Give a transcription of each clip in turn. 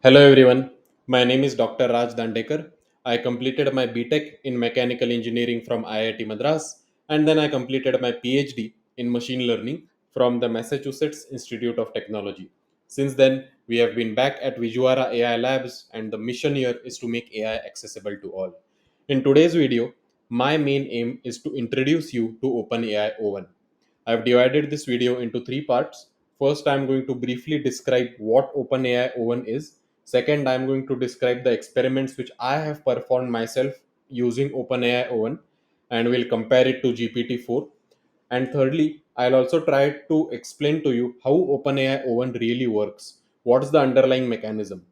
Hello everyone, my name is Dr. Raj Dandekar. I completed my BTech in Mechanical Engineering from IIT Madras and then I completed my PhD in Machine Learning from the Massachusetts Institute of Technology. Since then, we have been back at Vizuara AI Labs and the mission here is to make AI accessible to all. In today's video, my main aim is to introduce you to OpenAI O1. I've divided this video into three parts. First, I'm going to briefly describe what OpenAI O1 is. Second, I'm going to describe the experiments which I have performed myself using OpenAI O1 and will compare it to GPT-4. And thirdly, I'll also try to explain to you how OpenAI O1 really works. What's the underlying mechanism?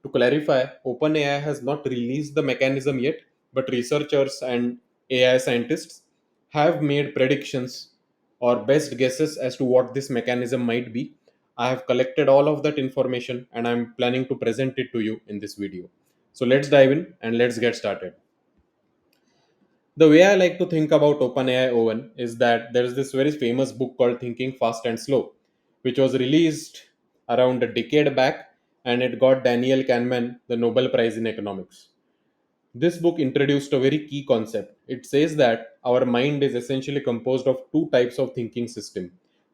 To clarify, OpenAI has not released the mechanism yet, but researchers and AI scientists have made predictions or best guesses as to what this mechanism might be. I have collected all of that information and I'm planning to present it to you in this video. So let's dive in and let's get started. The way I like to think about OpenAI Owen is that there is this very famous book called Thinking Fast and Slow, which was released around a decade back and it got Daniel Kahneman the Nobel Prize in Economics. This book introduced a very key concept. It says that our mind is essentially composed of two types of thinking system.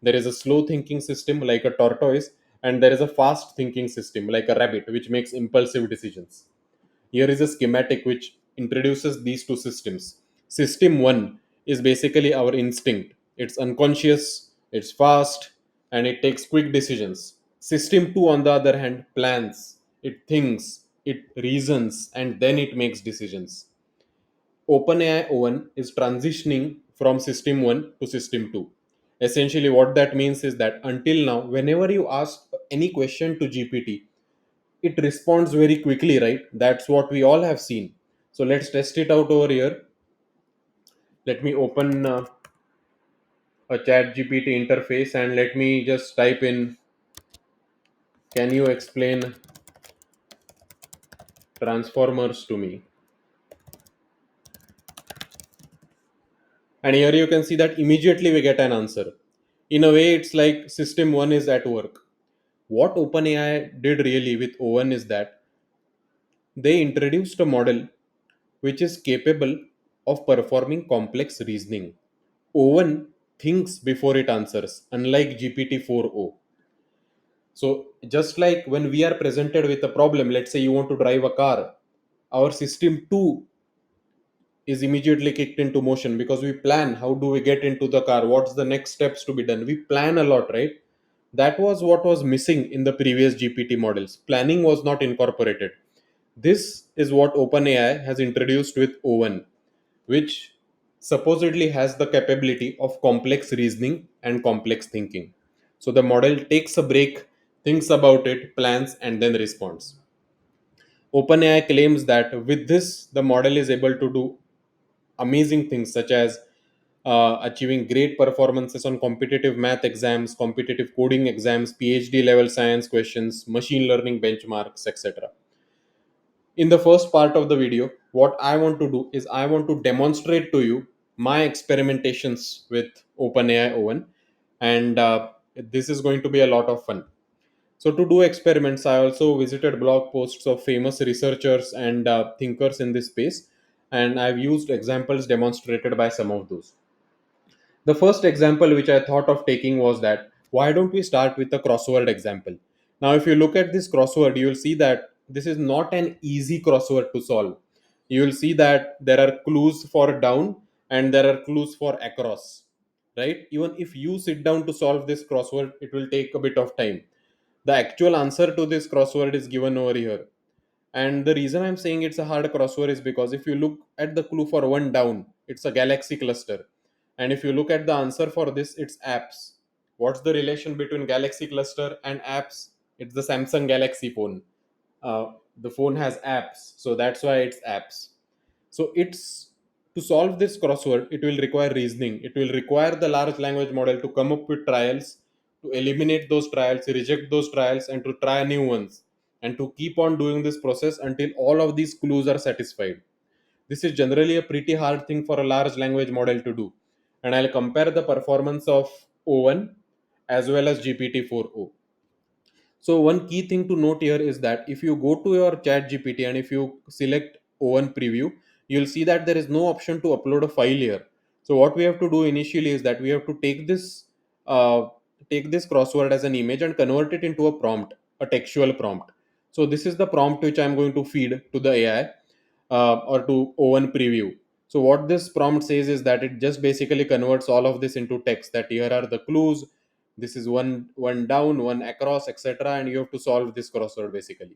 There is a slow thinking system like a tortoise, and there is a fast thinking system like a rabbit, which makes impulsive decisions. Here is a schematic which introduces these two systems. System 1 is basically our instinct. It's unconscious, it's fast, and it takes quick decisions. System 2, on the other hand, plans, it thinks, it reasons, and then it makes decisions. OpenAI O1 is transitioning from System 1 to System 2. Essentially, what that means is that until now, whenever you ask any question to GPT, it responds very quickly, right? That's what we all have seen. So let's test it out over here. Let me open a chat GPT interface and let me just type in, can you explain transformers to me? And here you can see that immediately we get an answer. In a way, it's like system 1 is at work. What OpenAI did really with O1 is that they introduced a model which is capable of performing complex reasoning. O1 thinks before it answers, unlike GPT-4o. So, just like when we are presented with a problem, let's say you want to drive a car, our system 2 is immediately kicked into motion because we plan how do we get into the car, what's the next steps to be done. We plan a lot, right? That was what was missing in the previous GPT models. Planning was not incorporated. This is what OpenAI has introduced with O1, which supposedly has the capability of complex reasoning and complex thinking. So the model takes a break, thinks about it, plans, and then responds. OpenAI claims that with this, the model is able to do amazing things such as achieving great performances on competitive math exams, competitive coding exams, PhD level science questions, machine learning benchmarks, etc. In the first part of the video, what I want to do is I want to demonstrate to you my experimentations with OpenAI Owen, and this is going to be a lot of fun. So to do experiments, I also visited blog posts of famous researchers and thinkers in this space, and I've used examples demonstrated by some of those. The first example which I thought of taking was that why don't we start with a crossword example? Now, if you look at this crossword, you will see that this is not an easy crossword to solve. You will see that there are clues for down and there are clues for across, right? Even if you sit down to solve this crossword, it will take a bit of time. The actual answer to this crossword is given over here. And the reason I'm saying it's a hard crossword is because if you look at the clue for one down, it's a galaxy cluster. And if you look at the answer for this, it's apps. What's the relation between galaxy cluster and apps? It's the Samsung Galaxy phone. The phone has apps, so that's why it's apps. So it's to solve this crossword, it will require reasoning. It will require the large language model to come up with trials, to eliminate those trials, reject those trials, and to try new ones, and to keep on doing this process until all of these clues are satisfied. This is generally a pretty hard thing for a large language model to do. And I'll compare the performance of O1 as well as GPT-4o. So one key thing to note here is that if you go to your chat GPT and if you select O1 preview, you'll see that there is no option to upload a file here. So what we have to do initially is that we have to uh, take this crossword as an image and convert it into a prompt, a textual prompt. So this is the prompt which I'm going to feed to the AI, or to O1 preview. So what this prompt says is that it just basically converts all of this into text, that here are the clues, this is one down, one across, etc., and you have to solve this crossword basically.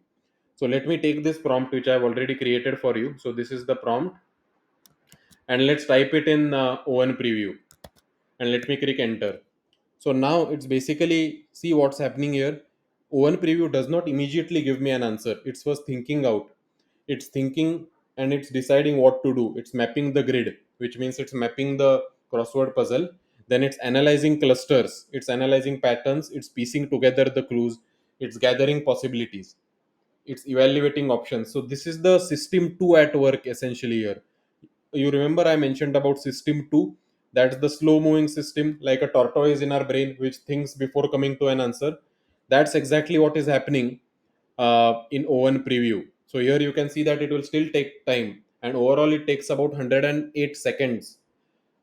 So let me take this prompt which I've already created for you. So this is the prompt, and let's type it in O1 preview, and let me click enter. So now it's basically, see what's happening here. O1 preview does not immediately give me an answer. It's first thinking out. It's thinking and it's deciding what to do. It's mapping the grid, which means it's mapping the crossword puzzle. Then it's analyzing clusters. It's analyzing patterns. It's piecing together the clues. It's gathering possibilities. It's evaluating options. So this is the system 2 at work essentially here. You remember I mentioned about system 2, that's the slow moving system, like a tortoise in our brain which thinks before coming to an answer. That's exactly what is happening in O1 preview. So here you can see that it will still take time, and overall it takes about 108 seconds.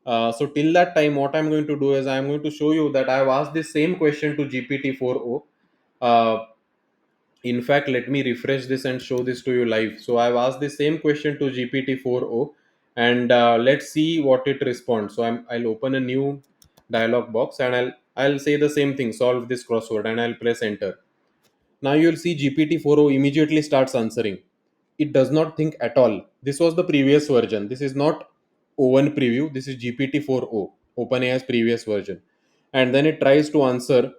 So till that time, what I'm going to do is I'm going to show you that I've asked the same question to GPT-4o. In fact, let me refresh this and show this to you live. So I've asked the same question to GPT-4o, and let's see what it responds. So I'll open a new dialog box, and I'll say the same thing, solve this crossword, and I'll press enter. Now you'll see GPT-4o immediately starts answering. It does not think at all. This was the previous version. This is not O1 preview. This is GPT-4o, OpenAI's previous version. And then it tries to answer,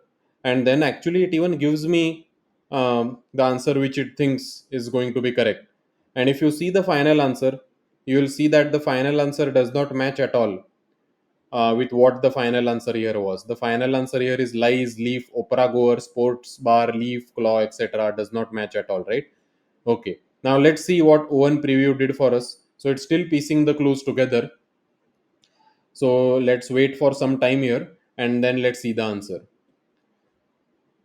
and then actually it even gives me the answer which it thinks is going to be correct. And if you see the final answer, you will see that the final answer does not match at all with what the final answer here was. The final answer here is lies, leaf, opera goer, sports bar, leaf, claw, etc. Does not match at all, right? Okay. Now let's see what O1 preview did for us. So it's still piecing the clues together. So let's wait for some time here, and then let's see the answer.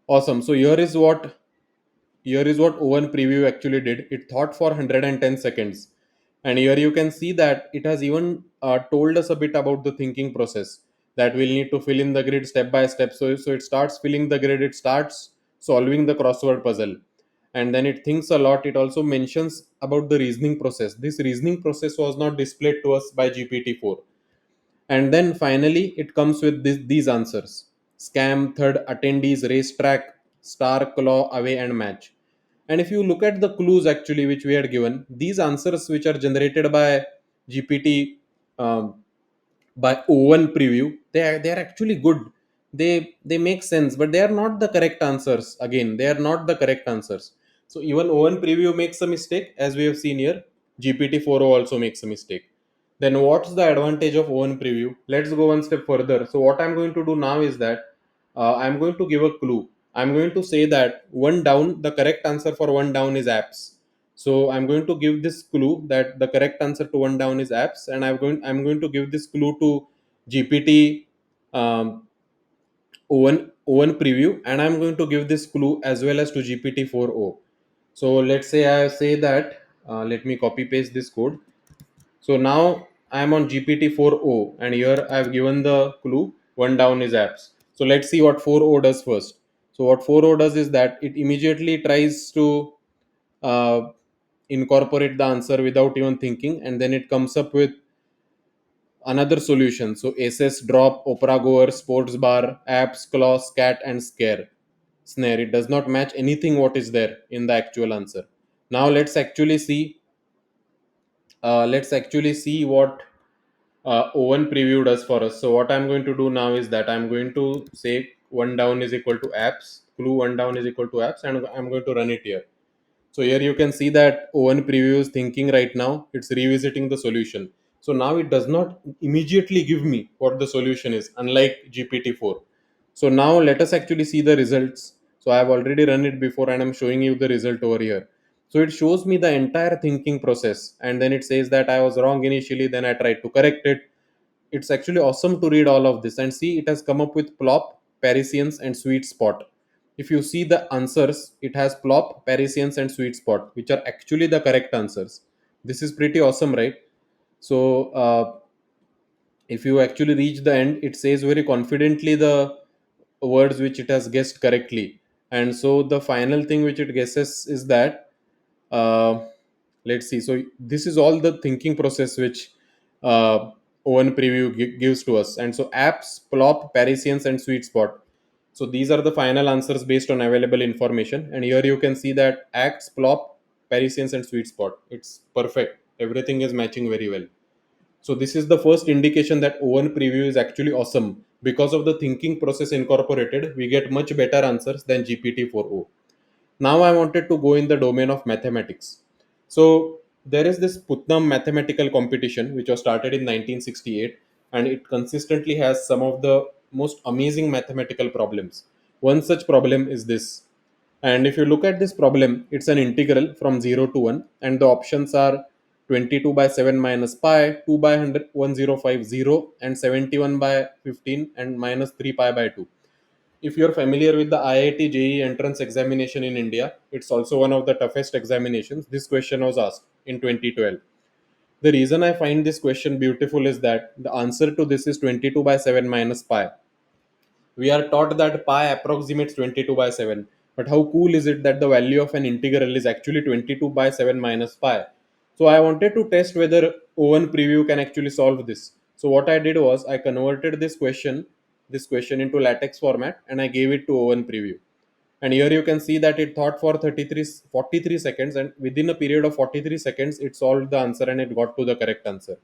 Awesome. So here is what O1 preview actually did. It thought for 110 seconds. And here you can see that it has even told us a bit about the thinking process, that we'll need to fill in the grid step by step. So it starts filling the grid, it starts solving the crossword puzzle. And then it thinks a lot. It also mentions about the reasoning process. This reasoning process was not displayed to us by GPT-4. And then finally it comes with these answers: scam, third, attendees, racetrack, star, claw, away, and match. And if you look at the clues actually which we had given, these answers which are generated by GPT, um, by O1 preview, they are actually good. They make sense, but they are not the correct answers. Again, they are not the correct answers. So even O1 preview makes a mistake, as we have seen here. GPT-4o also makes a mistake. Then what's the advantage of O1 preview? Let's go one step further. So what I'm going to do now is that I'm going to give a clue. I'm going to say that one down, the correct answer for one down is apps. So I'm going to give this clue that the correct answer to one down is apps, and I'm going to give this clue to GPT, um, O1 preview, and I'm going to give this clue as well as to GPT-4o. So let's say I say that, let me copy paste this code. So now I am on GPT-4o, and here I have given the clue one down is apps. So let's see what 4o does first. So what 4o does is that it immediately tries to uh, incorporate the answer without even thinking, and then it comes up with another solution. So SS, drop, opera goer, sports bar, apps, claw, scat, and snare. It does not match anything what is there in the actual answer. Now let's actually see what O1 preview does for us. So what I'm going to do now is that I'm going to say one down is equal to apps, clue one down is equal to apps, and I'm going to run it here. So here you can see that O1 preview is thinking right now. It's revisiting the solution. So now it does not immediately give me what the solution is, unlike GPT-4. So now let us actually see the results. So I have already run it before, and I'm showing you the result over here. So it shows me the entire thinking process, and then it says that I was wrong initially, then I tried to correct it. It's actually awesome to read all of this and see it has come up with plop, Parisians, and sweet spot. if you see the answers, it has plop, parisians, and sweet spot, which are actually the correct answers. This is pretty awesome, right? So if you actually reach the end, it says very confidently the words which it has guessed correctly. And so the final thing which it guesses is that, uh, let's see, so this is all the thinking process which owen preview gives to us. And so apps, plop, parisians, and sweet spot, so these are the final answers based on available information. And here you can see that acts, plop, parisians, and sweet spot, it's perfect, everything is matching very well. So this is the first indication that Owen preview is actually awesome. Because of the thinking process incorporated, we get much better answers than GPT-4o. Now I wanted to go in the domain of mathematics. So there is this Putnam mathematical competition which was started in 1968, and it consistently has some of the most amazing mathematical problems. One such problem is this. And if you look at this problem, it's an integral from 0 to 1, and the options are 22 by 7 minus pi, 2 by 100, 1050, and 71 by 15, and minus 3 pi by 2. If you're familiar with the IIT JEE entrance examination in India, it's also one of the toughest examinations. This question was asked in 2012. The reason I find this question beautiful is that the answer to this is 22 by 7 minus pi. We are taught that pi approximates 22 by 7. But how cool is it that the value of an integral is actually 22 by 7 minus pi? So I wanted to test whether Owen preview can actually solve this. So what I did was I converted this question into LaTeX format, and I gave it to Owen preview. And here you can see that it thought for 43 seconds, and within a period of 43 seconds it solved the answer and it got to the correct answer.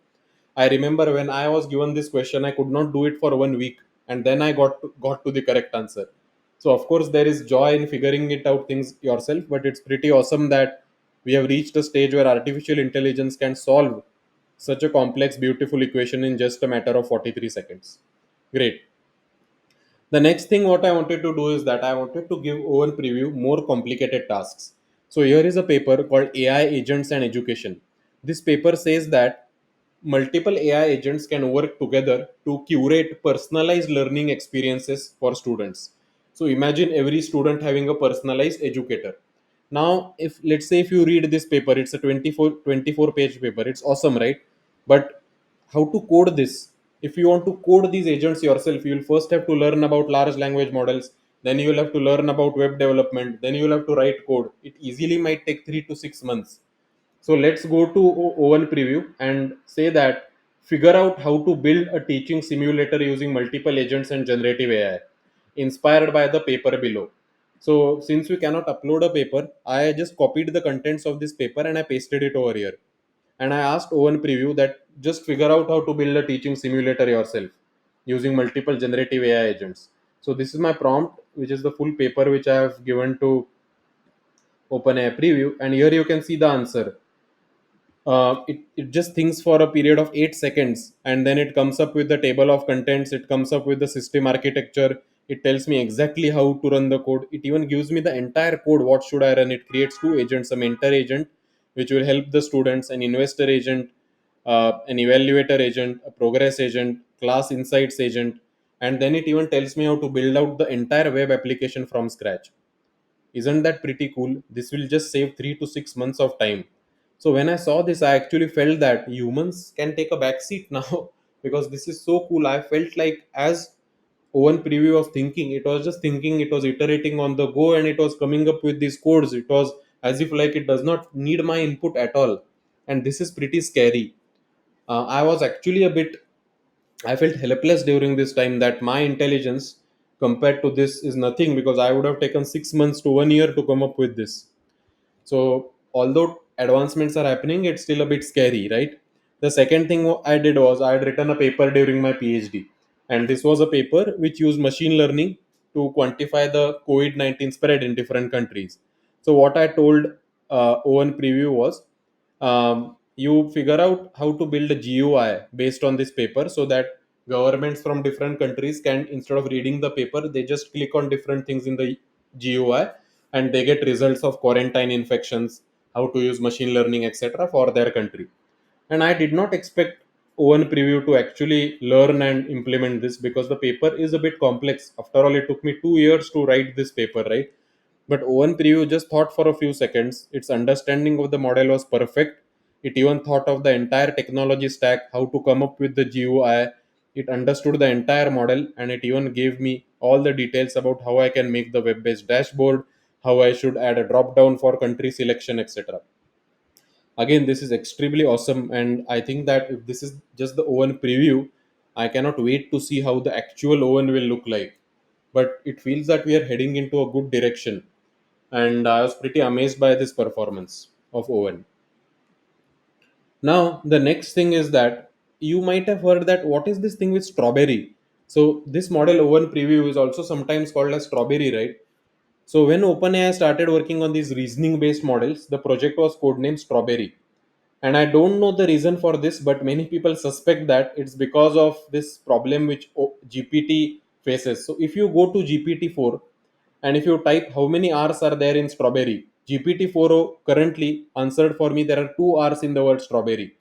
I remember when I was given this question, I could not do it for 1 week, and then I got to the correct answer. So of course there is joy in figuring it out things yourself, but it's pretty awesome that we have reached a stage where artificial intelligence can solve such a complex, beautiful equation in just a matter of 43 seconds. Great. The next thing what I wanted to do is that I wanted to give Owen preview more complicated tasks. So here is a paper called AI agents and education. This paper says that multiple AI agents can work together to curate personalized learning experiences for students. So imagine every student having a personalized educator. Now if let's say if you read this paper, it's a 24 page paper, it's awesome, right? But how to code this? If you want to code these agents yourself, you will first have to learn about large language models, then you will have to learn about web development, then you will have to write code. It easily might take 3 to 6 months. So let's go to Owen preview and say that figure out how to build a teaching simulator using multiple agents and generative AI inspired by the paper below. So since we cannot upload a paper, I just copied the contents of this paper and I pasted it over here. And I asked Owen preview that just figure out how to build a teaching simulator yourself using multiple generative AI agents. So this is my prompt, which is the full paper which I have given to OpenAI preview, and here you can see the answer. It just thinks for a period of 8 seconds, and then it comes up with the table of contents, it comes up with the system architecture, it tells me exactly how to run the code, it even gives me the entire code, what should I run. It creates two agents, a mentor agent which will help the students, an investor agent, an evaluator agent, a progress agent, class insights agent, and then it even tells me how to build out the entire web application from scratch. Isn't that pretty cool? This will just save 3 to 6 months of time. So when I saw this, I actually felt that humans can take a back seat now because this is so cool. I felt like as Owen preview was thinking, it was just thinking, it was iterating on the go, and it was coming up with these codes. It was as if like it does not need my input at all. And this is pretty scary. I was actually a bit, I felt helpless during this time that my intelligence compared to this is nothing, because I would have taken 6 months to 1 year to come up with this. So, although advancements are happening, it's still a bit scary, right? The second thing I did was I had written a paper during my PhD, and this was a paper which used machine learning to quantify the COVID 19 spread in different countries. So, what I told Owen Preview was, you figure out how to build a GUI based on this paper so that governments from different countries can, instead of reading the paper, they just click on different things in the GUI and they get results of quarantine infections, how to use machine learning, etc., for their country. And I did not expect Owen preview to actually learn and implement this, because the paper is a bit complex. After all, it took me 2 years to write this paper, right? But Owen preview just thought for a few seconds. Its understanding of the model was perfect. It even thought of the entire technology stack, how to come up with the GUI. It understood the entire model, and it even gave me all the details about how I can make the web based dashboard, how I should add a drop down for country selection, etc. Again, this is extremely awesome, and I think that if this is just the Owen preview, I cannot wait to see how the actual Owen will look like. But it feels that we are heading into a good direction, and I was pretty amazed by this performance of Owen. Now the next thing is that you might have heard that what is this thing with strawberry. So this model Owen preview is also sometimes called as strawberry, right? So when OpenAI started working on these reasoning based models, the project was codenamed Strawberry. And I don't know the reason for this, but many people suspect that it's because of this problem which GPT faces. So if you go to GPT-4 and if you type how many R's are there in strawberry, GPT-4 currently answered for me there are two R's in the word strawberry.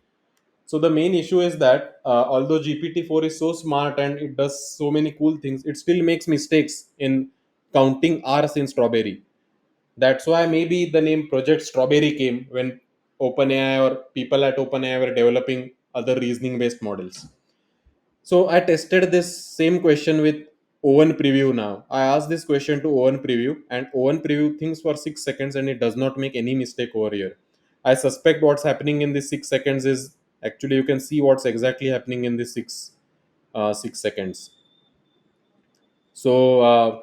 So the main issue is that although GPT-4 is so smart and it does so many cool things, it still makes mistakes in counting R's in strawberry. That's why maybe the name Project Strawberry came when OpenAI or people at OpenAI were developing other reasoning based models. So I tested this same question with Owen Preview now. I asked this question to Owen Preview, and Owen Preview thinks for 6 seconds and it does not make any mistake over here. I suspect what's happening in this 6 seconds is actually you can see what's exactly happening in this 6 seconds. So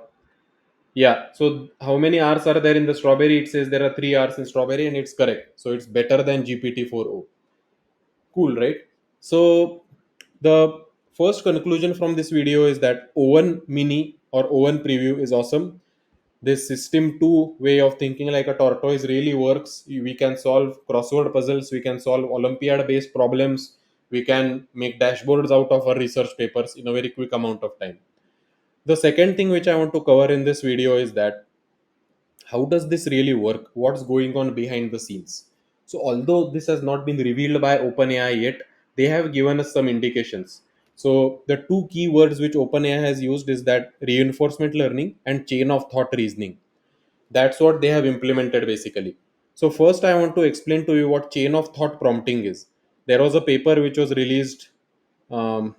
yeah, so how many R's are there in the strawberry? It says there are 3 R's in strawberry, and it's correct. So it's better than GPT-4o. Cool, right? So the first conclusion from this video is that Owen Mini or Owen Preview is awesome. This system 2 way of thinking like a tortoise really works. We can solve crossword puzzles, we can solve Olympiad based problems, we can make dashboards out of our research papers in a very quick amount of time. The second thing which I want to cover in this video is that how does this really work? What's going on behind the scenes? So, although this has not been revealed by OpenAI yet, they have given us some indications. So, the two key words which OpenAI has used is that reinforcement learning and chain of thought reasoning. That's what they have implemented basically. So, first, I want to explain to you what chain of thought prompting is. There was a paper which was released um,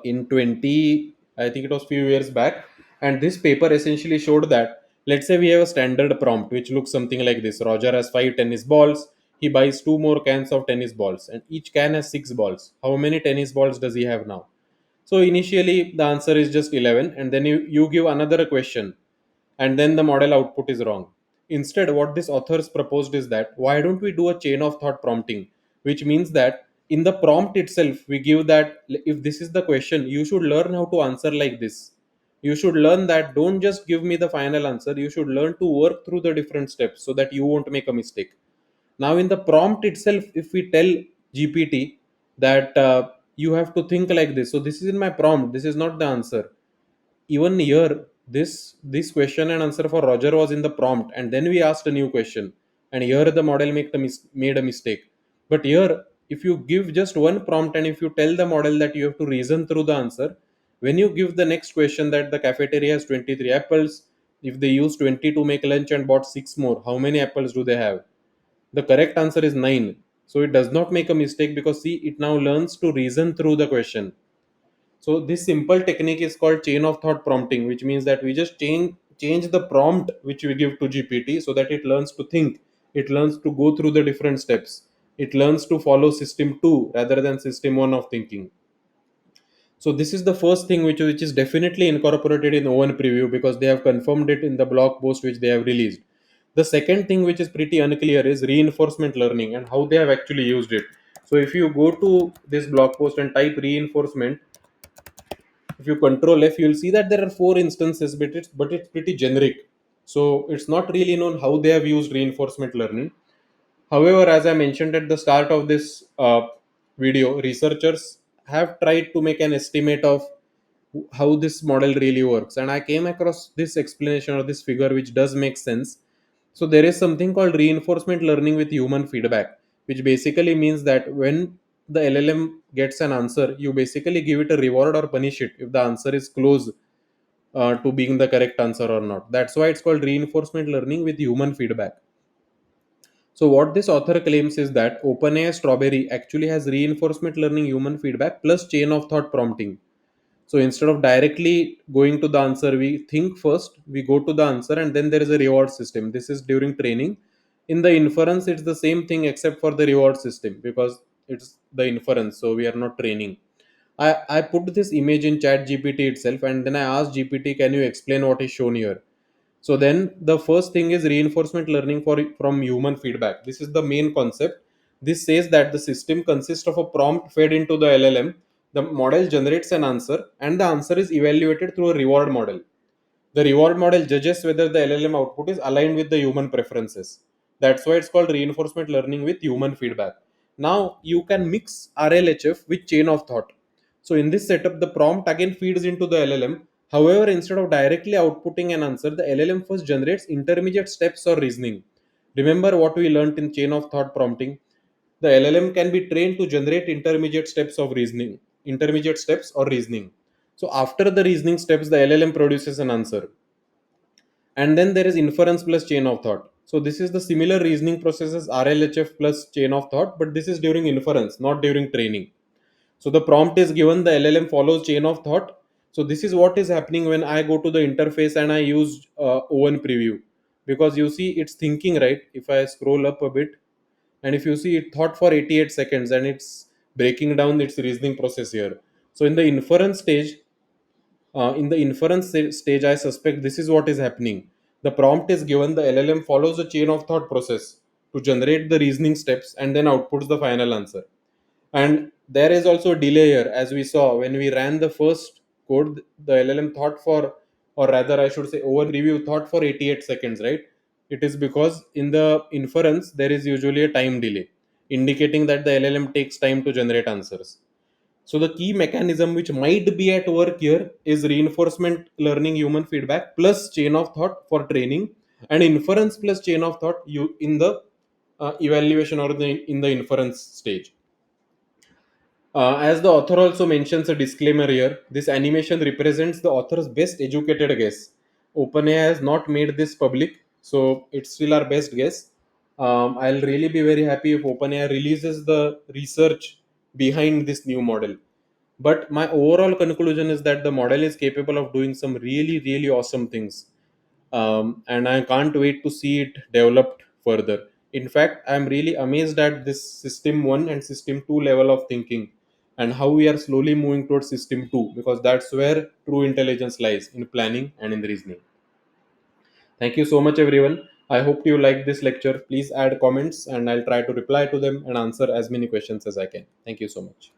in 20, I think it was few years back, and this paper essentially showed that, let's say we have a standard prompt which looks something like this: Roger has 5 tennis balls, he buys two more cans of tennis balls, and each can has 6 balls. How many tennis balls does he have now? So initially the answer is just 11, and then you give another question, and then the model output is wrong. Instead, what this authors proposed is that why don't we do a chain of thought prompting, which means that in the prompt itself, we give that if this is the question, you should learn how to answer like this. You should learn that don't just give me the final answer, you should learn to work through the different steps so that you won't make a mistake. Now, in the prompt itself, if we tell GPT that you have to think like this, so this is in my prompt, this is not the answer. Even here, this question and answer for Roger was in the prompt, and then we asked a new question, and here the model made a mistake. But here, if you give just one prompt and if you tell the model that you have to reason through the answer, when you give the next question that the cafeteria has 23 apples, if they use 20 to make lunch and bought 6 more, how many apples do they have? The correct answer is 9. So it does not make a mistake, because see, it now learns to reason through the question. So this simple technique is called chain of thought prompting, which means that we just change the prompt which we give to GPT so that it learns to think, it learns to go through the different steps, it learns to follow system 2 rather than system 1 of thinking. So this is the first thing which is definitely incorporated in Owen preview, because they have confirmed it in the blog post which they have released. The second thing which is pretty unclear is reinforcement learning and how they have actually used it. So if you go to this blog post and type reinforcement, if you control F, you'll see that there are 4 instances, but it's pretty generic. So it's not really known how they have used reinforcement learning. However, as I mentioned at the start of this video, researchers have tried to make an estimate of how this model really works, and I came across this explanation or this figure which does make sense. So there is something called reinforcement learning with human feedback, which basically means that when the LLM gets an answer, you basically give it a reward or punish it if the answer is close to being the correct answer or not. That's why it's called reinforcement learning with human feedback. So what this author claims is that OpenAI Strawberry actually has reinforcement learning human feedback plus chain of thought prompting. So instead of directly going to the answer, we think first, we go to the answer, and then there is a reward system. This is during training. In the inference, it's the same thing except for the reward system because it's the inference. So we are not training. I put this image in chat GPT itself, and then I asked GPT, can you explain what is shown here? So then the first thing is reinforcement learning from human feedback. This is the main concept. This says that the system consists of a prompt fed into the LLM. The model generates an answer, and the answer is evaluated through a reward model. The reward model judges whether the LLM output is aligned with the human preferences. That's why it's called reinforcement learning with human feedback. Now you can mix RLHF with chain of thought. So in this setup, the prompt again feeds into the LLM. However, instead of directly outputting an answer, the LLM first generates intermediate steps or reasoning. Remember what we learned in chain of thought prompting? The LLM can be trained to generate intermediate steps or reasoning. So after the reasoning steps, the LLM produces an answer. And then there is inference plus chain of thought. So this is the similar reasoning process as RLHF plus chain of thought, but this is during inference, not during training. So the prompt is given, the LLM follows chain of thought. So this is what is happening when I go to the interface and I use ON preview, because you see it's thinking, right? If I scroll up a bit, and if you see it thought for 88 seconds and it's breaking down its reasoning process here. So in the inference stage, stage, I suspect this is what is happening. The prompt is given, the LLM follows a chain of thought process to generate the reasoning steps and then outputs the final answer. And there is also a delay here, as we saw when we ran the first code, the LLM thought for, or rather, I should say, over preview thought for 88 seconds, right? It is because in the inference, there is usually a time delay, indicating that the LLM takes time to generate answers. So the key mechanism which might be at work here is reinforcement learning human feedback plus chain of thought for training, and inference plus chain of thought you in the evaluation or in the inference stage. As the author also mentions a disclaimer here, this animation represents the author's best educated guess. OpenAI has not made this public, so it's still our best guess. I'll really be very happy if OpenAI releases the research behind this new model. But my overall conclusion is that the model is capable of doing some really, really awesome things. And I can't wait to see it developed further. In fact, I'm really amazed at this system 1 and system 2 level of thinking, and how we are slowly moving towards system 2, because that's where true intelligence lies, in planning and in reasoning. Thank you so much, everyone. I hope you liked this lecture. Please add comments and I'll try to reply to them and answer as many questions as I can. Thank you so much.